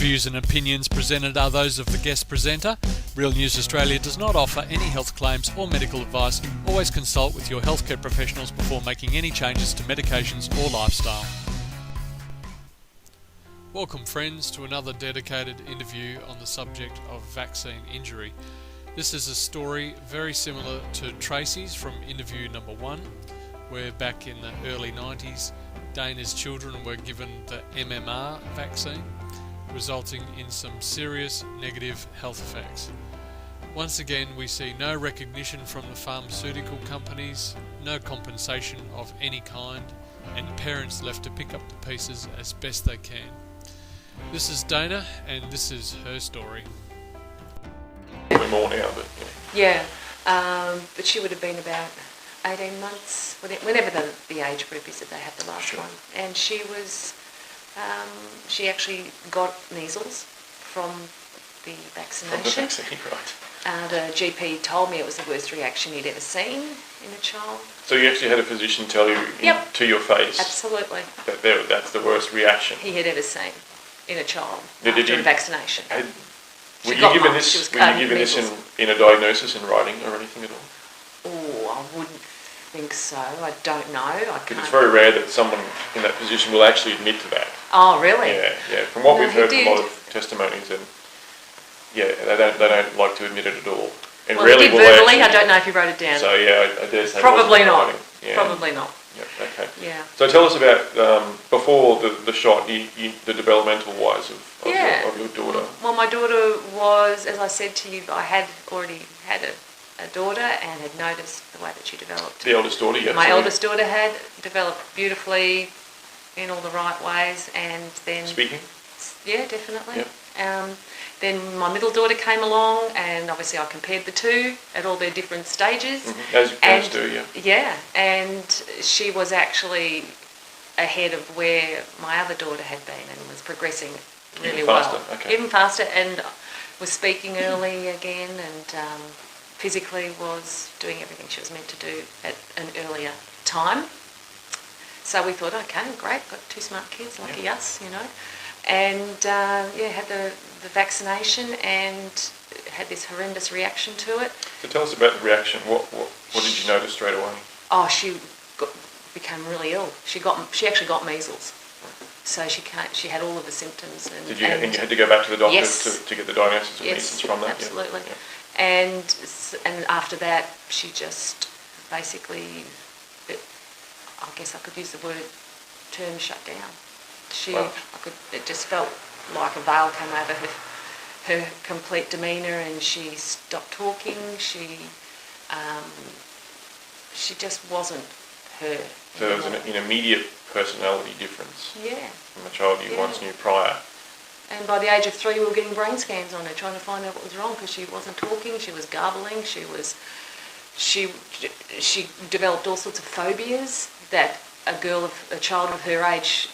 views and opinions presented are those of the guest presenter. Real News Australia does not offer any health claims or medical advice. Always consult with your healthcare professionals before making any changes to medications or lifestyle. Welcome friends to another dedicated interview on the subject of vaccine injury. This is a story very similar to Tracy's from interview number 1, where back in the early 90s, Daina's children were given the MMR vaccine, resulting in some serious negative health effects. Once again, we see no recognition from the pharmaceutical companies, no compensation of any kind, and parents left to pick up the pieces as best they can. This is Daina, and this is her story. Probably more now, but yeah. But she would have been about 18 months, whenever the age group is that they have the last Sure. one. And she was, she actually got measles from the vaccination. Right. The GP told me it was the worst reaction he'd ever seen in a child. So you actually had a physician tell you Yep. to your face Absolutely. that's the worst reaction. He had ever seen in a child Did after you- a vaccination. Were got you given mumps. She this? was Were you carrying given this measles. in a diagnosis in writing or anything at all? Oh, I wouldn't think so. I don't know. I Because can't. it's very rare that someone in that position will actually admit to that. Oh, really? Yeah. From what No, we've he heard from a lot did. of testimonies, and they don't like to admit it at all. And Well, he rarely did will they verbally. I actually- don't know if he wrote it down. So yeah, I dare say. it Probably wasn't in not. writing. Yeah. Probably not. Yeah. Okay. Yeah. So tell us about before the shot, the developmental wise of Yeah. your daughter. Well, my daughter was, as I said to you, I had already had a daughter and had noticed the way that she developed. The eldest daughter, yes. My eldest daughter had developed beautifully in all the right ways, and then... Speaking? Yeah, definitely. Yep. Then my middle daughter came along, and obviously I compared the two at all their different stages. Mm-hmm. As parents do, yeah. Yeah, and she was actually ahead of where my other daughter had been and was progressing really Even well. faster, okay. Even faster, and was speaking early again, and physically was doing everything she was meant to do at an earlier time. So we thought, okay, great, got two smart kids, lucky us, you know. And had the vaccination and had this horrendous reaction to it. So tell us about the reaction. What did you notice straight away? Oh, she became really ill. She actually got measles. So she had all of the symptoms. And And you had to go back to the doctor Yes. to get the diagnosis of Yes, measles from that? absolutely. Yeah. And after that, she just basically, I guess I could use the term shut down. Wow. It just felt like a veil came over her complete demeanour, and she stopped talking. She just wasn't her. So there was an immediate personality difference Yeah. from a child you once knew prior. And by the age of 3, we were getting brain scans on her, trying to find out what was wrong, because she wasn't talking. She was garbling. She developed all sorts of phobias that a child of her age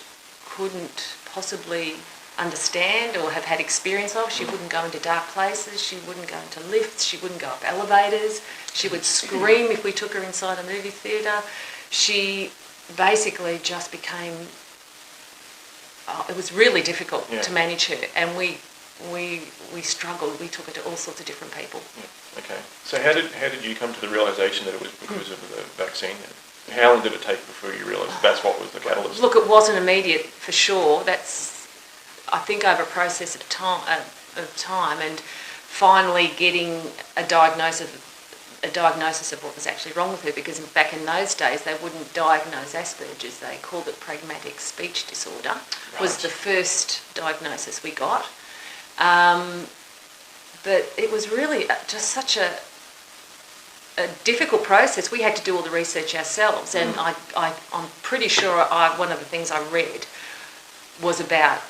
couldn't possibly understand or have had experience of. She wouldn't go into dark places. She wouldn't go into lifts. She wouldn't go up elevators. She would scream if we took her inside a movie theatre. She basically just became... it was really difficult to manage her, and we struggled. We took her to all sorts of different people. Yeah. Okay. So how did you come to the realisation that it was because of the vaccine? How long did it take before you realised that's what was the catalyst? Look, it wasn't immediate for sure. That's, I think, over a process of time, and finally getting a diagnosis of what was actually wrong with her, because back in those days they wouldn't diagnose Asperger's. They called it pragmatic speech disorder. Was the first diagnosis we got. But it was really just such a difficult process. We had to do all the research ourselves, and I'm pretty sure one of the things I read was about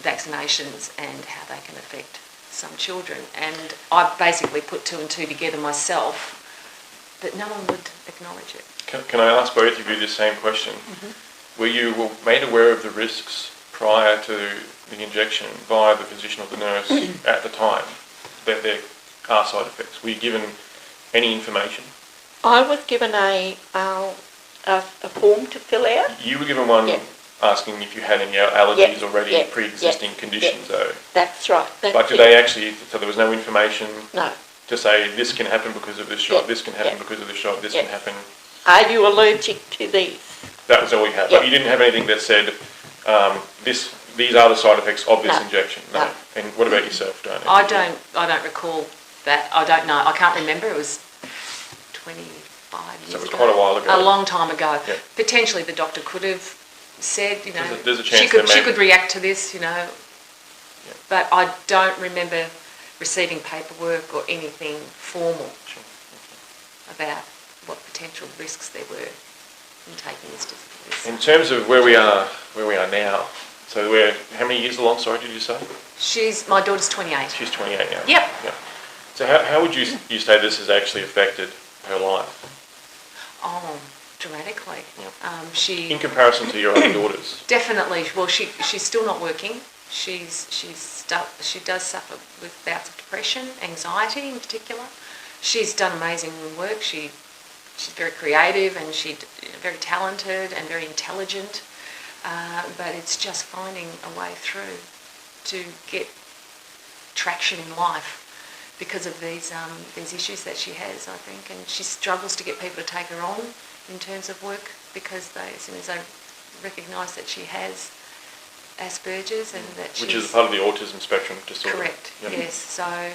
vaccinations and how they can affect some children, and I basically put 2 and 2 together myself, but no one would acknowledge it. Can I ask both of you the same question? Mm-hmm. Were you made aware of the risks prior to the injection by the physician or the nurse at the time that there are side effects? Were you given any information? I was given a form to fill out. You were given one Yeah. asking if you had any allergies Yep, already, yep, pre-existing yep, conditions yep. though. That's right. That's But did it. they actually, so there was no information No. to say this can happen because of this shot, Yep, this can happen yep. because of this shot, this Yep. can happen. Are you allergic to these? That was all you had. Yep. But you didn't have anything that said these are the side effects of this No. injection. No. No. And what about yourself, Daina? I don't recall that. I don't know. I can't remember. It was 25 years So it was ago. quite a while ago. A long time ago. Yep. Potentially the doctor could have said, you know, There's a chance she could react to this, you know. Yep. But I don't remember receiving paperwork or anything formal Sure. about what potential risks there were in taking this. In terms of where we are now, so we're how many years along? Sorry, did you say? My daughter's 28. She's 28 now. Yep. Yeah. So how would you say this has actually affected her life Oh, dramatically. Yep. She in comparison to your other daughters? definitely. Well, she's still not working. She does suffer with bouts of depression, anxiety in particular. She's done amazing work. She's very creative and she's very talented and very intelligent. But it's just finding a way through to get traction in life because of these issues that she has, I think. And she struggles to get people to take her on in terms of work because as soon as they recognise that she has Asperger's and that Which is part of the autism spectrum disorder. correct, Yep. yes. So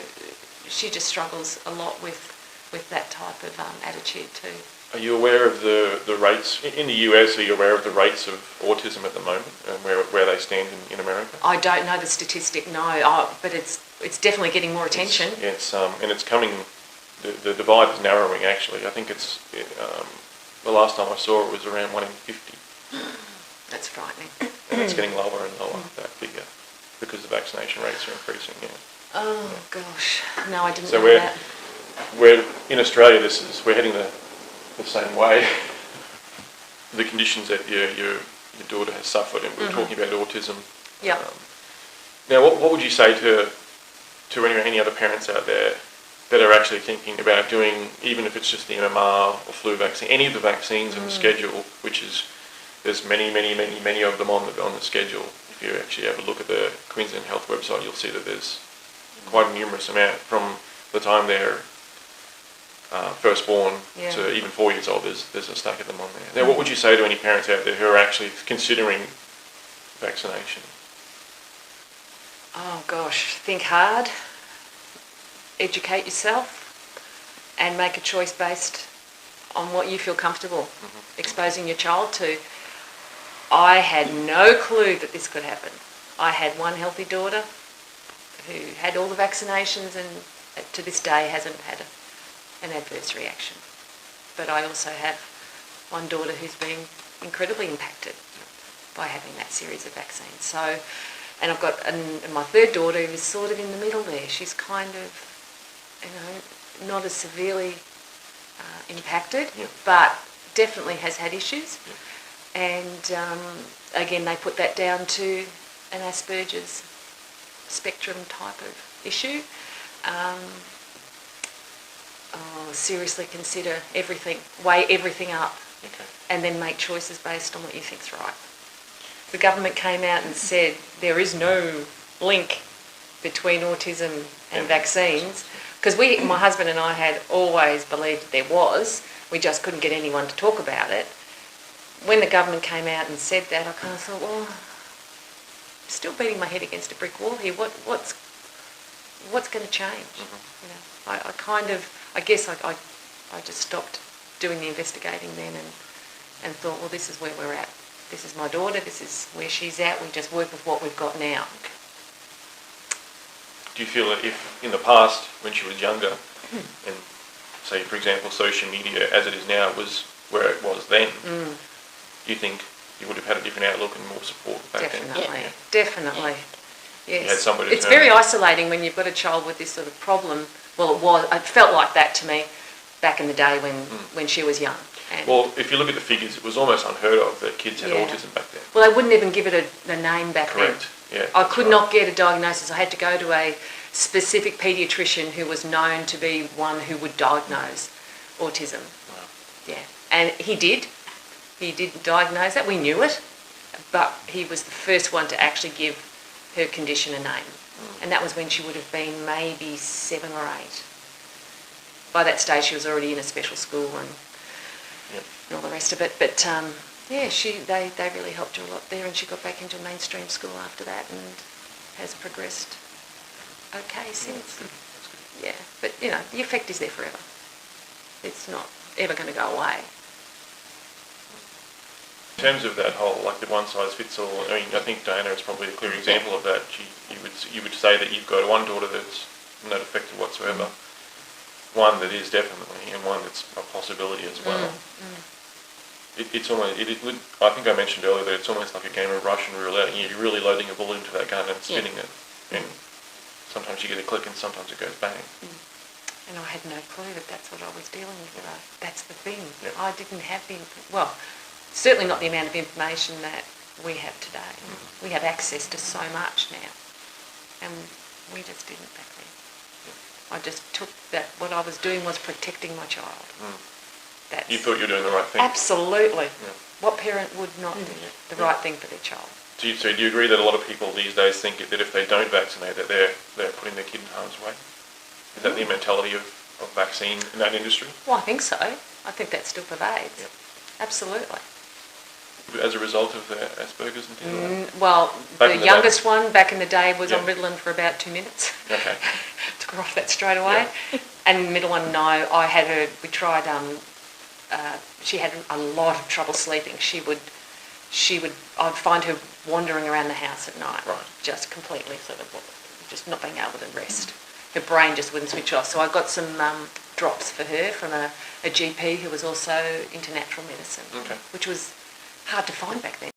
she just struggles a lot with that type of attitude too. Are you aware of the rates in the US? Are you aware of the rates of autism at the moment and where they stand in America? I don't know the statistic, no, but it's definitely getting more attention. And it's coming. The divide is narrowing. Actually, I think the last time I saw it was around 1 in 50. That's frightening. And it's getting lower and lower, that figure, because the vaccination rates are increasing. Yeah. Oh gosh, no, I didn't So know that. we're in Australia. We're heading the same way. The conditions that your daughter has suffered, and we're talking about autism. Yeah. Now, what would you say to any other parents out there that are actually thinking about doing, even if it's just the MMR or flu vaccine, any of the vaccines in the schedule, which is there's many of them on the schedule. If you actually have a look at the Queensland Health website, you'll see that there's quite a numerous amount from the time they're first born to even 4 years old. There's a stack of them on there. Now, what would you say to any parents out there who are actually considering vaccination? Oh gosh, think hard, educate yourself, and make a choice based on what you feel comfortable exposing your child to. I had no clue that this could happen. I had one healthy daughter who had all the vaccinations and to this day hasn't had an adverse reaction. But I also have one daughter who's been incredibly impacted by having that series of vaccines. So, and I've got my third daughter who is sort of in the middle there. She's kind of, not as severely impacted, but definitely has had issues. And again, they put that down to an Asperger's spectrum type of issue. Seriously consider everything, weigh everything up, and then make choices based on what you think's right. The government came out and said there is no link between autism and vaccines, because my husband and I had always believed that there was. We just couldn't get anyone to talk about it. When the government came out and said that, I kind of thought, well, I'm still beating my head against a brick wall here. What's going to change? I guess I just stopped doing the investigating then and thought, well, this is where we're at. This is my daughter. This is where she's at. We just work with what we've got now. Do you feel that if in the past, when she was younger, and say, for example, social media as it is now was where it was then, do you think you would have had a different outlook and more support back then? Definitely. Yes. You had somebody It's very isolating when you've got a child with this sort of problem. Well, it felt like that to me back in the day when she was young. And well, if you look at the figures, it was almost unheard of that kids had autism back then. well, they wouldn't even give it a name back Correct. then. Yeah. I could not get a diagnosis. I had to go to a specific paediatrician who was known to be one who would diagnose autism. Wow. Yeah, and he did. He did diagnose that. We knew it. but he was the first one to actually give her condition a name. And that was when she would have been maybe 7 or 8. By that stage, she was already in a special school and all the rest of it. But yeah, they really helped her a lot there, and she got back into mainstream school after that and has progressed okay since. Yeah, but you know, the effect is there forever. It's not ever going to go away. In terms of that whole, like the one size fits all, I mean, I think Daina is probably a clear example of that. You would say that you've got one daughter that's not affected whatsoever, one that is definitely, and one that's a possibility as well. It's almost, I think I mentioned earlier that it's almost like a game of Russian roulette. You're really loading a ball into that gun and spinning it, and sometimes you get a click and sometimes it goes bang. And I had no clue that that's what I was dealing with. That's the thing. Yeah. I didn't have certainly not the amount of information that we have today. We have access to so much now, and we just didn't back then. I just took that, what I was doing was protecting my child. You thought you were doing the right thing? Absolutely. Yeah. What parent would not do the right thing for their child? So do you agree that a lot of people these days think that if they don't vaccinate that they're putting their kid in harm's way? Is that the mentality of vaccine in that industry? Well, I think so. I think that still pervades. Yep. Absolutely. As a result of the Asperger's and things like that? Well, Back the in the youngest one back in the day was on Yeah. Ritalin for about 2 minutes. Okay. Took her off that straight away. And the middle one, no. I had her, we tried, she had a lot of trouble sleeping. I'd find her wandering around the house at night. Right. Just completely sort of, just not being able to rest. Her brain just wouldn't switch off. So I got some drops for her from a GP who was also into natural medicine, Okay. which was hard to find back then.